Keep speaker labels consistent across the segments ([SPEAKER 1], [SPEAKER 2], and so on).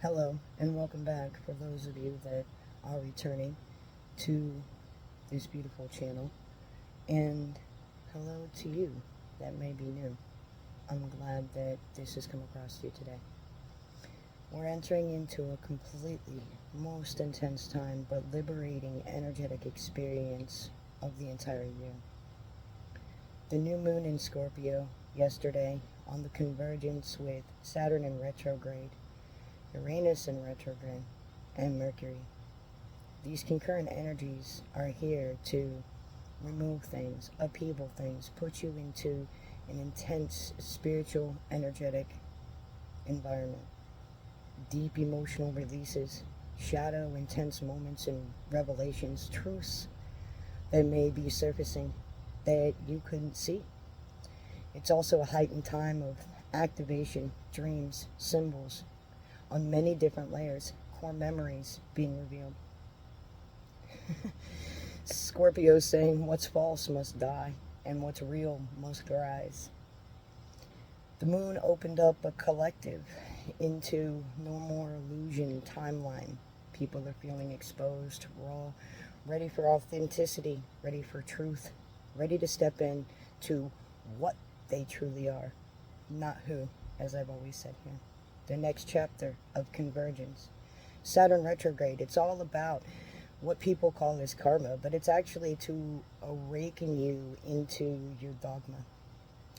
[SPEAKER 1] Hello and welcome back for those of you that are returning to this beautiful channel, and hello to you that may be new. I'm glad that this has come across you today. We're entering into a completely most intense time but liberating energetic experience of the entire year. The new moon in Scorpio yesterday on the convergence with Saturn in retrograde, Uranus in retrograde, and Mercury. These concurrent energies are here to remove things, upheaval things, put you into an intense spiritual, energetic environment. Deep emotional releases, shadow, intense moments and revelations, truths that may be surfacing that you couldn't see. It's also a heightened time of activation, dreams, symbols, on many different layers, core memories being revealed. Scorpio saying what's false must die and what's real must rise. The moon opened up a collective into no more illusion timeline. People are feeling exposed, raw, ready for authenticity, ready for truth, ready to step in to what they truly are, not who, as I've always said here. The next chapter of convergence. Saturn retrograde, it's all about what people call as karma, but it's actually to awaken you into your dogma.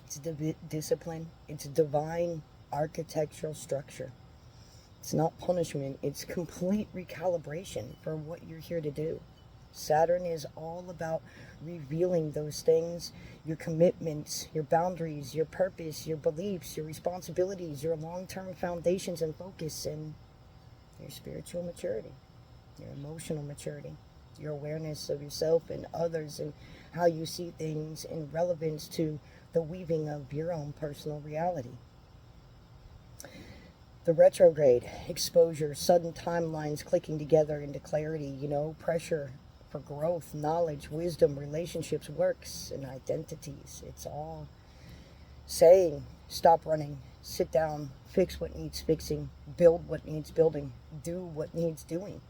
[SPEAKER 1] It's discipline, it's divine architectural structure. It's not punishment, it's complete recalibration for what you're here to do. Saturn is all about revealing those things, your commitments, your boundaries, your purpose, your beliefs, your responsibilities, your long-term foundations and focus, and your spiritual maturity, your emotional maturity, your awareness of yourself and others, and how you see things in relevance to the weaving of your own personal reality. The retrograde, exposure, sudden timelines clicking together into clarity, pressure for growth, knowledge, wisdom, relationships, works, and identities. It's all saying, stop running, sit down, fix what needs fixing, build what needs building, do what needs doing.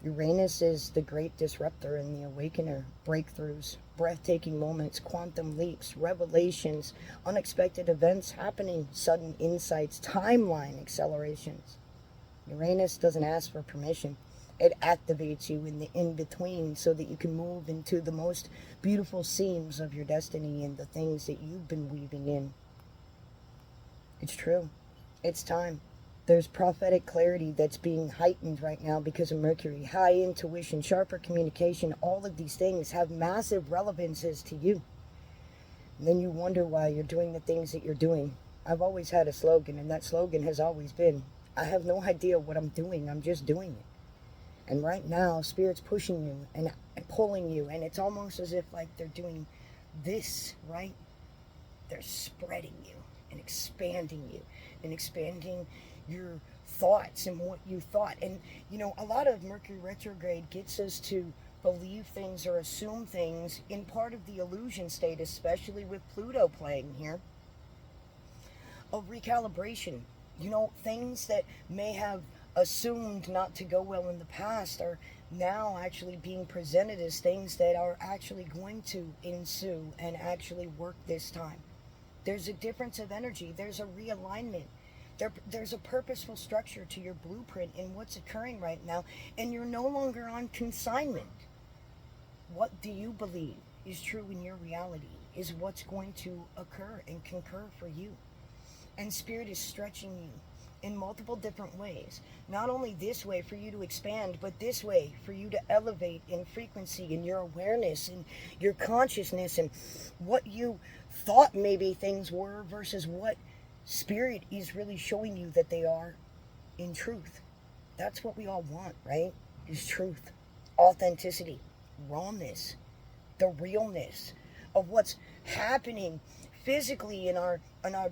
[SPEAKER 1] Uranus is the great disruptor and the awakener, breakthroughs, breathtaking moments, quantum leaps, revelations, unexpected events happening, sudden insights, timeline accelerations. Uranus doesn't ask for permission. It activates you in the in-between so that you can move into the most beautiful seams of your destiny and the things that you've been weaving in. It's true. It's time. There's prophetic clarity that's being heightened right now because of Mercury. High intuition, sharper communication, all of these things have massive relevances to you. And then you wonder why you're doing the things that you're doing. I've always had a slogan, and that slogan has always been, I have no idea what I'm doing, I'm just doing it. And right now, Spirit's pushing you and pulling you, and it's almost as if like they're doing this, right? They're spreading you and expanding your thoughts and what you thought. And, a lot of Mercury retrograde gets us to believe things or assume things in part of the illusion state, especially with Pluto playing here, of recalibration. Things that may have assumed not to go well in the past are now actually being presented as things that are actually going to ensue and actually work this time. There's a difference of energy. There's a realignment. There's a purposeful structure to your blueprint in what's occurring right now, and you're no longer on consignment. What do you believe is true in your reality is what's going to occur and concur for you. And Spirit is stretching you in multiple different ways. Not only this way for you to expand, but this way for you to elevate in frequency in your awareness and your consciousness and what you thought maybe things were versus what Spirit is really showing you that they are in truth. That's what we all want, right? Is truth, authenticity, rawness, the realness of what's happening physically in our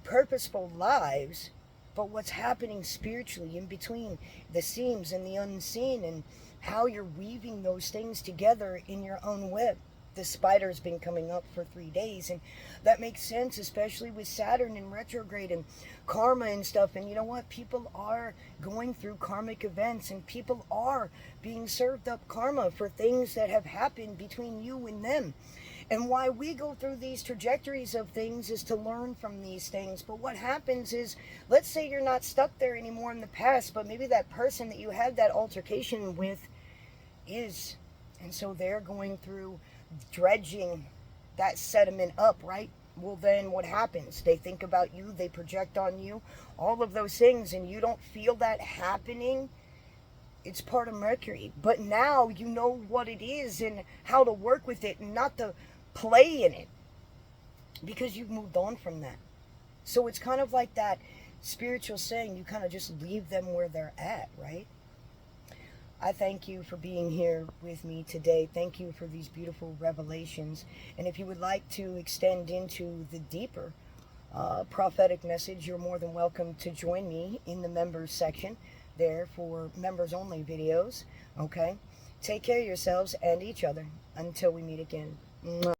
[SPEAKER 1] purposeful lives, but what's happening spiritually in between the seams and the unseen, and how you're weaving those things together in your own web. the spider's been coming up for 3 days, and that makes sense, especially with Saturn in retrograde and karma and stuff. And you know what? People are going through karmic events, and people are being served up karma for things that have happened between you and them. And why we go through these trajectories of things is to learn from these things. But what happens is, let's say you're not stuck there anymore in the past, but maybe that person that you had that altercation with is. And so they're going through dredging that sediment up, right? Well, then what happens? They think about you, they project on you, all of those things, and you don't feel that happening. It's part of Mercury. But now you know what it is and how to work with it and not to play in it, because you've moved on from that. So it's kind of like that spiritual saying, you kind of just leave them where they're at, right? I thank you for being here with me today. Thank you for these beautiful revelations. And if you would like to extend into the deeper prophetic message, you're more than welcome to join me in the members section there for members only videos. Okay? Take care of yourselves and each other until we meet again. Mwah.